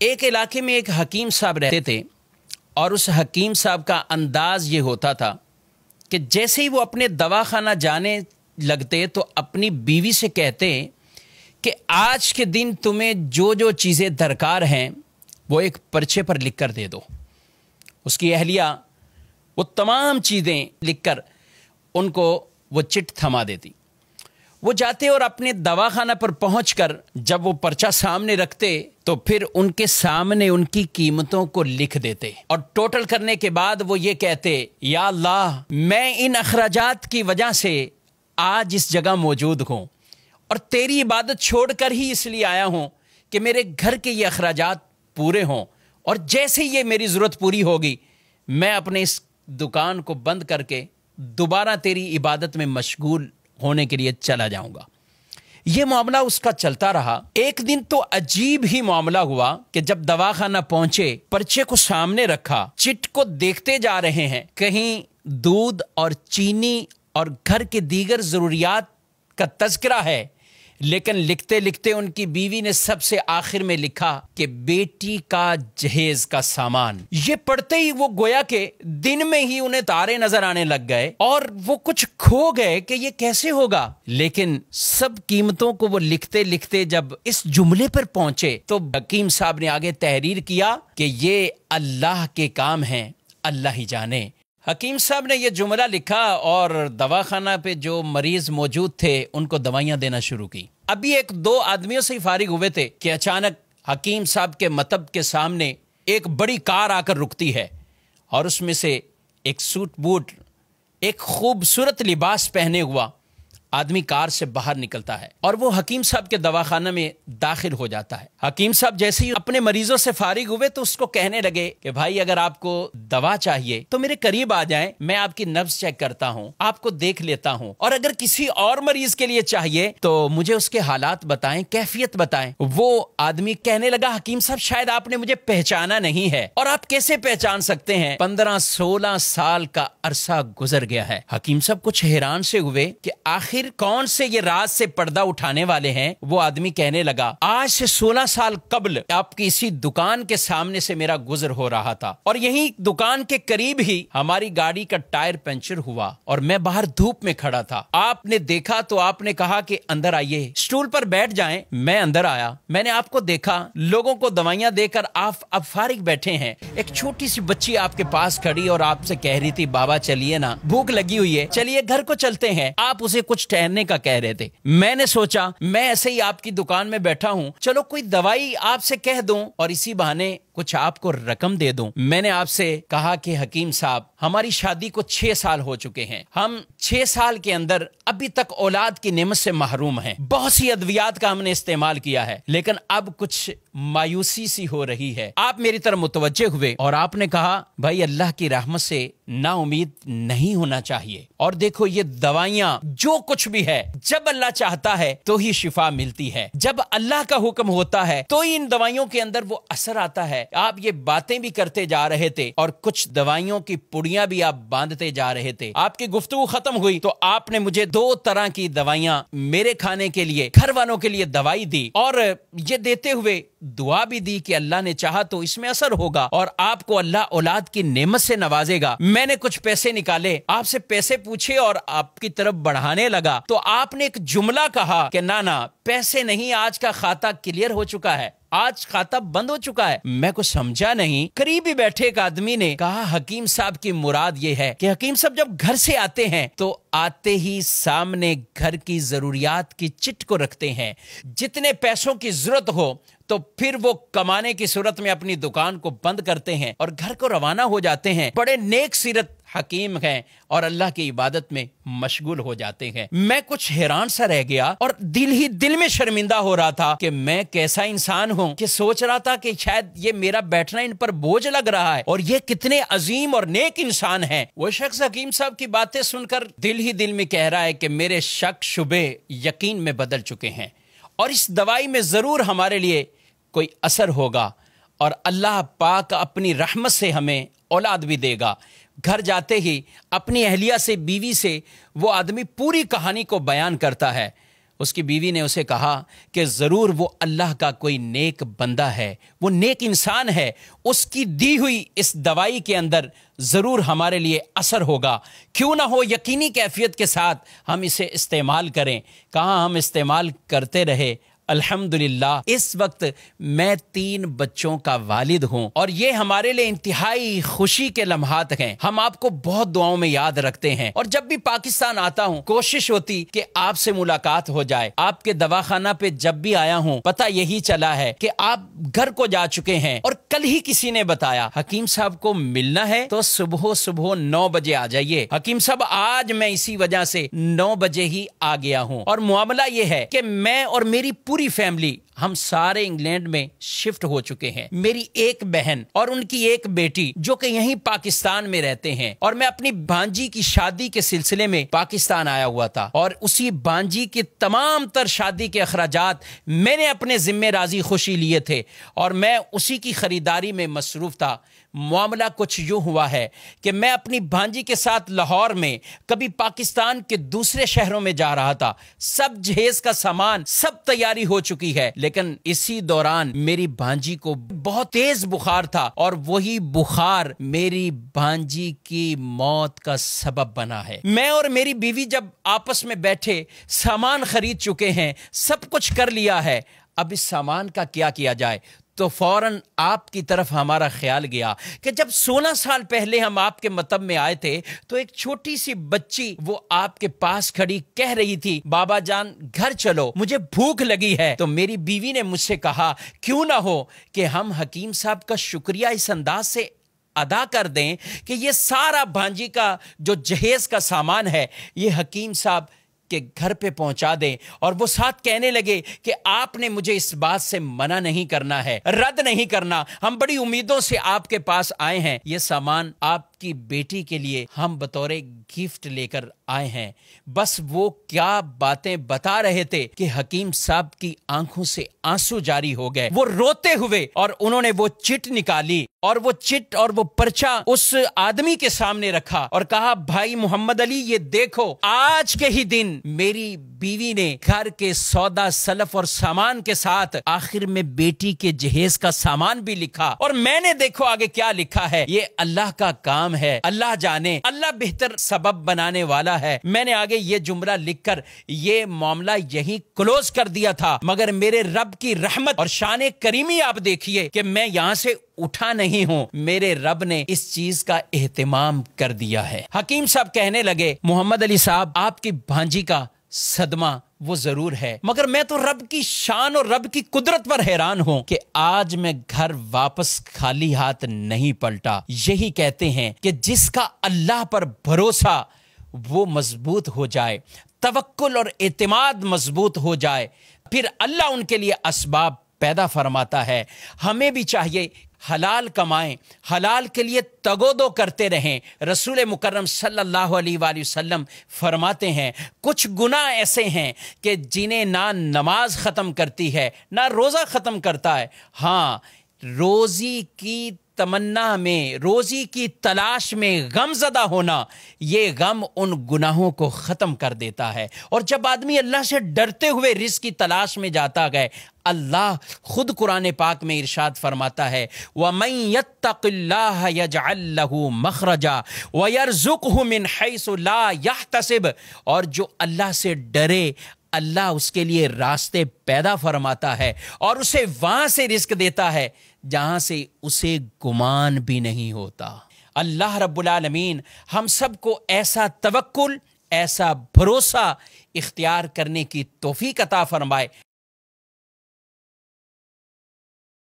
ایک علاقے میں ایک حکیم صاحب رہتے تھے اور اس حکیم صاحب کا انداز یہ ہوتا تھا کہ جیسے ہی وہ اپنے دواخانہ جانے لگتے تو اپنی بیوی سے کہتے کہ آج کے دن تمہیں جو جو چیزیں درکار ہیں وہ ایک پرچے پر لکھ کر دے دو۔ اس کی اہلیہ وہ تمام چیزیں لکھ کر ان کو وہ چٹ تھما دیتی۔ وہ جاتے اور اپنے دواخانہ پر پہنچ کر جب وہ پرچہ سامنے رکھتے تو پھر ان کے سامنے ان کی قیمتوں کو لکھ دیتے اور ٹوٹل کرنے کے بعد وہ یہ کہتے، یا اللہ میں ان اخراجات کی وجہ سے آج اس جگہ موجود ہوں اور تیری عبادت چھوڑ کر ہی اس لیے آیا ہوں کہ میرے گھر کے یہ اخراجات پورے ہوں، اور جیسے یہ میری ضرورت پوری ہوگی میں اپنے اس دکان کو بند کر کے دوبارہ تیری عبادت میں مشغول ہونے کے لیے چلا جاؤں گا۔ یہ معاملہ اس کا چلتا رہا۔ ایک دن تو عجیب ہی معاملہ ہوا کہ جب دواخانہ پہنچے، پرچے کو سامنے رکھا، چٹ کو دیکھتے جا رہے ہیں، کہیں دودھ اور چینی اور گھر کے دیگر ضروریات کا تذکرہ ہے، لیکن لکھتے لکھتے ان کی بیوی نے سب سے آخر میں لکھا کہ بیٹی کا جہیز کا سامان۔ یہ پڑھتے ہی وہ گویا کہ دن میں ہی انہیں تارے نظر آنے لگ گئے اور وہ کچھ کھو گئے کہ یہ کیسے ہوگا، لیکن سب قیمتوں کو وہ لکھتے لکھتے جب اس جملے پر پہنچے تو حکیم صاحب نے آگے تحریر کیا کہ یہ اللہ کے کام ہیں، اللہ ہی جانے۔ حکیم صاحب نے یہ جملہ لکھا اور دواخانہ پہ جو مریض موجود تھے ان کو دوائیاں دینا شروع کی۔ ابھی ایک دو آدمیوں سے ہی فارغ ہوئے تھے کہ اچانک حکیم صاحب کے مطب کے سامنے ایک بڑی کار آ کر رکتی ہے اور اس میں سے ایک سوٹ بوٹ، ایک خوبصورت لباس پہنے ہوا آدمی کار سے باہر نکلتا ہے اور وہ حکیم صاحب کے دواخانہ میں داخل ہو جاتا ہے۔ حکیم صاحب جیسے ہی اپنے مریضوں سے فارغ ہوئے تو اس کو کہنے لگے کہ بھائی اگر آپ کو دوا چاہیے تو میرے قریب آ جائیں، میں آپ کی نبض چیک کرتا ہوں، آپ کو دیکھ لیتا ہوں، اور اگر کسی اور مریض کے لیے چاہیے تو مجھے اس کے حالات بتائیں، کیفیت بتائیں۔ وہ آدمی کہنے لگا، حکیم صاحب شاید آپ نے مجھے پہچانا نہیں ہے، اور آپ کیسے پہچان سکتے ہیں؟ 15-16 سال کا عرصہ گزر گیا ہے۔ حکیم صاحب کچھ حیران سے ہوئے کہ آخر کون سے یہ راز سے پردہ اٹھانے والے ہیں۔ وہ آدمی کہنے لگا، آج سے 16 سال قبل آپ کی اسی دکان کے سامنے سے میرا گزر ہو رہا تھا اور یہی دکان کے قریب ہی ہماری گاڑی کا ٹائر پنچر ہوا اور میں باہر دھوپ میں کھڑا تھا، آپ نے دیکھا تو آپ نے کہا کہ اندر آئیے، اسٹول پر بیٹھ جائیں۔ میں اندر آیا، میں نے آپ کو دیکھا، لوگوں کو دوائیاں دے کر آپ اب فارغ بیٹھے ہیں، ایک چھوٹی سی بچی آپ کے پاس کھڑی اور آپ سے کہہ رہی تھی بابا چلیے نا، بھوک لگی ہوئی ہے، چلیے گھر کو چلتے ہیں۔ آپ اسے کچھ ٹہلنے کا کہہ رہے تھے۔ میں نے سوچا میں ایسے ہی آپ کی دکان میں بیٹھا ہوں، چلو کوئی دوائی آپ سے کہہ دوں اور اسی بہانے کچھ آپ کو رقم دے دوں۔ میں نے آپ سے کہا کہ حکیم صاحب ہماری شادی کو 6 سال ہو چکے ہیں، ہم 6 سال کے اندر ابھی تک اولاد کی نعمت سے محروم ہیں، بہت سی ادویات کا ہم نے استعمال کیا ہے، لیکن اب کچھ مایوسی سی ہو رہی ہے۔ آپ میری طرف متوجہ ہوئے اور آپ نے کہا بھائی اللہ کی رحمت سے نا امید نہیں ہونا چاہیے، اور دیکھو یہ دوائیاں جو کچھ بھی ہے جب اللہ چاہتا ہے تو ہی شفا ملتی ہے، جب اللہ کا حکم ہوتا ہے تو ہی ان دوائیوں کے اندر وہ اثر آتا ہے۔ آپ یہ باتیں بھی کرتے جا رہے تھے اور کچھ دوائیوں کی پڑیاں بھی آپ باندھتے جا رہے تھے۔ آپ کی گفتگو ختم ہوئی تو آپ نے مجھے 2 طرح کی دوائیاں میرے کھانے کے لیے، گھر والوں کے لیے دوائی دی، اور یہ دیتے ہوئے دعا بھی دی کہ اللہ نے چاہا تو اس میں اثر ہوگا اور آپ کو اللہ اولاد کی نعمت سے نوازے گا۔ میں نے کچھ پیسے نکالے، آپ سے پیسے پوچھے اور آپ کی طرف بڑھانے لگا تو آپ نے ایک جملہ کہا کہ نا پیسے نہیں، آج کا کھاتا کلیئر ہو چکا ہے، آج کھاتا بند ہو چکا ہے۔ میں کو سمجھا نہیں۔ قریب ہی بیٹھے ایک آدمی نے کہا حکیم صاحب کی مراد یہ ہے کہ حکیم صاحب جب گھر سے آتے ہیں تو آتے ہی سامنے گھر کی ضروریات کی چٹ کو رکھتے ہیں، جتنے پیسوں کی ضرورت ہو تو پھر وہ کمانے کی صورت میں اپنی دکان کو بند کرتے ہیں اور گھر کو روانہ ہو جاتے ہیں۔ بڑے نیک سیرت حکیم ہیں اور اللہ کی عبادت میں مشغول ہو جاتے ہیں۔ میں کچھ حیران سا رہ گیا اور دل ہی دل میں شرمندہ ہو رہا تھا کہ میں کیسا انسان ہوں کہ سوچ رہا تھا کہ شاید یہ میرا بیٹھنا ان پر بوجھ لگ رہا ہے اور یہ کتنے عظیم اور نیک انسان ہیں۔ وہ شخص حکیم صاحب کی باتیں سن کر دل ہی دل میں کہہ رہا ہے کہ میرے شک شبے یقین میں بدل چکے ہیں اور اس دوائی میں ضرور ہمارے لیے کوئی اثر ہوگا اور اللہ پاک اپنی رحمت سے ہمیں اولاد بھی دے گا۔ گھر جاتے ہی اپنی اہلیہ سے، بیوی سے وہ آدمی پوری کہانی کو بیان کرتا ہے اس کی بیوی نے اسے کہا کہ ضرور وہ اللہ کا کوئی نیک بندہ ہے، وہ نیک انسان ہے، اس کی دی ہوئی اس دوائی کے اندر ضرور ہمارے لیے اثر ہوگا، کیوں نہ ہو یقینی کیفیت کے ساتھ ہم اسے استعمال کریں۔ کہاں ہم استعمال کرتے رہے۔ الحمدللہ اس وقت میں 3 بچوں کا والد ہوں اور یہ ہمارے لیے انتہائی خوشی کے لمحات ہیں۔ ہم آپ کو بہت دعاؤں میں یاد رکھتے ہیں اور جب بھی پاکستان آتا ہوں کوشش ہوتی کہ آپ سے ملاقات ہو جائے۔ آپ کے دواخانہ پہ جب بھی آیا ہوں پتہ یہی چلا ہے کہ آپ گھر کو جا چکے ہیں، اور کل ہی کسی نے بتایا حکیم صاحب کو ملنا ہے تو صبح 9 بجے آ جائیے۔ حکیم صاحب آج میں اسی وجہ سے 9 بجے ہی آ گیا ہوں، اور معاملہ یہ ہے کہ میں اور میری پوری فیملی ہم سارے انگلینڈ میں شفٹ ہو چکے ہیں۔ میری ایک بہن اور ان کی ایک بیٹی جو کہ یہیں پاکستان میں رہتے ہیں، اور میں اپنی بھانجی کی شادی کے سلسلے میں پاکستان آیا ہوا تھا، اور اسی بھانجی کے تمام تر شادی کے اخراجات میں نے اپنے ذمہ راضی خوشی لیے تھے، اور میں اسی کی خریداری میں مصروف تھا۔ معاملہ کچھ یوں ہوا ہے کہ میں اپنی بھانجی کے ساتھ لاہور میں کبھی پاکستان کے دوسرے شہروں میں جا رہا تھا، سب جہیز کا سامان سب تیاری ہو چکی ہے، لیکن اسی دوران میری بھانجی کو بہت تیز بخار تھا، اور وہی بخار میری بھانجی کی موت کا سبب بنا ہے۔ میں اور میری بیوی جب آپس میں بیٹھے سامان خرید چکے ہیں، سب کچھ کر لیا ہے، اب اس سامان کا کیا جائے، تو فوراً آپ کی طرف ہمارا خیال گیا کہ جب 16 سال پہلے ہم آپ کے مطب میں آئے تھے تو ایک چھوٹی سی بچی وہ آپ کے پاس کھڑی کہہ رہی تھی بابا جان گھر چلو مجھے بھوک لگی ہے۔ تو میری بیوی نے مجھ سے کہا کیوں نہ ہو کہ ہم حکیم صاحب کا شکریہ اس انداز سے ادا کر دیں کہ یہ سارا بھانجی کا جو جہیز کا سامان ہے یہ حکیم صاحب کے گھر پہ پہنچا دیں۔ اور وہ ساتھ کہنے لگے کہ آپ نے مجھے اس بات سے منع نہیں کرنا ہے، رد نہیں کرنا، ہم بڑی امیدوں سے آپ کے پاس آئے ہیں، یہ سامان آپ کی بیٹی کے لیے ہم بطور گفٹ لے کر آئے ہیں۔ بس وہ کیا باتیں بتا رہے تھے کہ حکیم صاحب کی آنکھوں سے آنسو جاری ہو گئے، وہ روتے ہوئے، اور انہوں نے وہ چٹ نکالی اور وہ چٹ اور وہ پرچہ اس آدمی کے سامنے رکھا اور کہا بھائی محمد علی یہ دیکھو آج کے ہی دن میری بیوی نے گھر کے سودا سلف اور سامان کے ساتھ آخر میں بیٹی کے جہیز کا سامان بھی لکھا، اور میں نے دیکھو آگے کیا لکھا ہے، یہ اللہ کا کام ہے، اللہ جانے، اللہ بہتر سبب بنانے والا ہے۔ میں نے آگے یہ جملہ لکھ کر یہ معاملہ یہی کلوز کر دیا تھا، مگر میرے رب کی رحمت اور شان کریمی آپ دیکھیے کہ میں یہاں سے اٹھا نہیں ہوں، میرے رب نے اس چیز کا اہتمام کر دیا ہے۔ حکیم صاحب کہنے لگے محمد علی صاحب آپ کی بھانجی کا صدمہ وہ ضرور ہے، مگر میں تو رب کی شان اور رب کی قدرت پر حیران ہوں کہ آج میں گھر واپس خالی ہاتھ نہیں پلٹا۔ یہی کہتے ہیں کہ جس کا اللہ پر بھروسہ وہ مضبوط ہو جائے، توکل اور اعتماد مضبوط ہو جائے، پھر اللہ ان کے لیے اسباب پیدا فرماتا ہے۔ ہمیں بھی چاہیے حلال کمائیں، حلال کے لیے تگودو کرتے رہیں۔ رسول مکرم صلی اللہ علیہ وآلہ وسلم فرماتے ہیں کچھ گناہ ایسے ہیں کہ جنہیں نہ نماز ختم کرتی ہے نہ روزہ ختم کرتا ہے، ہاں روزی کی تمنا میں، روزی کی تلاش میں غم زدہ ہونا، یہ غم ان گناہوں کو ختم کر دیتا ہے۔ اور جب آدمی اللہ سے ڈرتے ہوئے رزق کی تلاش میں جاتا گئے، اللہ خود قرآن پاک میں ارشاد فرماتا ہے وَمَن يَتَّقِ اللَّهَ يَجْعَل لَّهُ مَخْرَجًا وَيَرْزُقْهُ مِنْ حَيْثُ لَا يَحْتَسِبُ، اور جو اللہ سے ڈرے اللہ اس کے لیے راستے پیدا فرماتا ہے اور اسے وہاں سے رزق دیتا ہے جہاں سے اسے گمان بھی نہیں ہوتا۔ اللہ رب العالمین ہم سب کو ایسا توکل، ایسا بھروسہ اختیار کرنے کی توفیق عطا فرمائے۔